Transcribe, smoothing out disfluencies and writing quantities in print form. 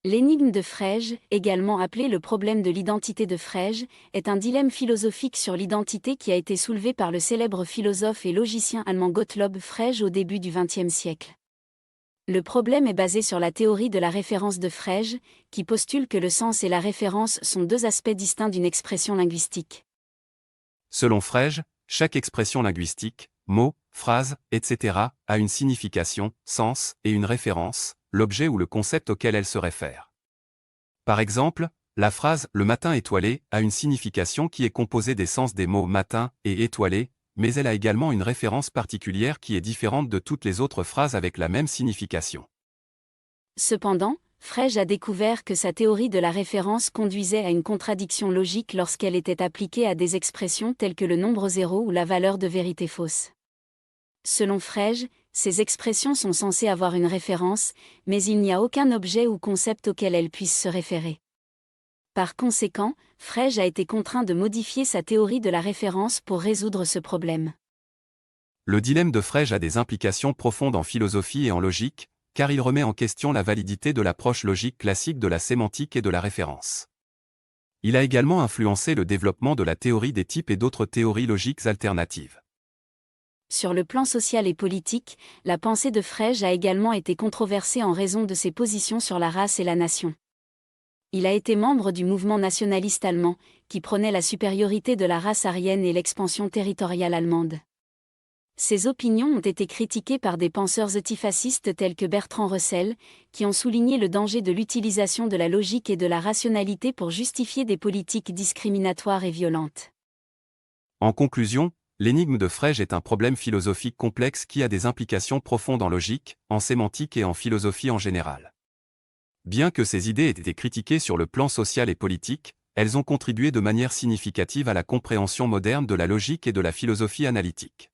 L'énigme de Frege, également appelé le problème de l'identité de Frege, est un dilemme philosophique sur l'identité qui a été soulevé par le célèbre philosophe et logicien allemand Gottlob Frege au début du XXe siècle. Le problème est basé sur la théorie de la référence de Frege, qui postule que le sens et la référence sont deux aspects distincts d'une expression linguistique. Selon Frege, chaque expression linguistique, mot, phrase, etc., a une signification, sens, et une référence, l'objet ou le concept auquel elle se réfère. Par exemple, la phrase « le matin étoilé » a une signification qui est composée des sens des mots « matin » et « étoilé », mais elle a également une référence particulière qui est différente de toutes les autres phrases avec la même signification. Cependant, Frege a découvert que sa théorie de la référence conduisait à une contradiction logique lorsqu'elle était appliquée à des expressions telles que le nombre zéro ou la valeur de vérité fausse. Selon Frege, ces expressions sont censées avoir une référence, mais il n'y a aucun objet ou concept auquel elles puissent se référer. Par conséquent, Frege a été contraint de modifier sa théorie de la référence pour résoudre ce problème. Le dilemme de Frege a des implications profondes en philosophie et en logique, car il remet en question la validité de l'approche logique classique de la sémantique et de la référence. Il a également influencé le développement de la théorie des types et d'autres théories logiques alternatives. Sur le plan social et politique, la pensée de Frege a également été controversée en raison de ses positions sur la race et la nation. Il a été membre du mouvement nationaliste allemand, qui prônait la supériorité de la race aryenne et l'expansion territoriale allemande. Ses opinions ont été critiquées par des penseurs eutifascistes tels que Bertrand Russell, qui ont souligné le danger de l'utilisation de la logique et de la rationalité pour justifier des politiques discriminatoires et violentes. En conclusion, l'énigme de Frege est un problème philosophique complexe qui a des implications profondes en logique, en sémantique et en philosophie en général. Bien que ces idées aient été critiquées sur le plan social et politique, elles ont contribué de manière significative à la compréhension moderne de la logique et de la philosophie analytique.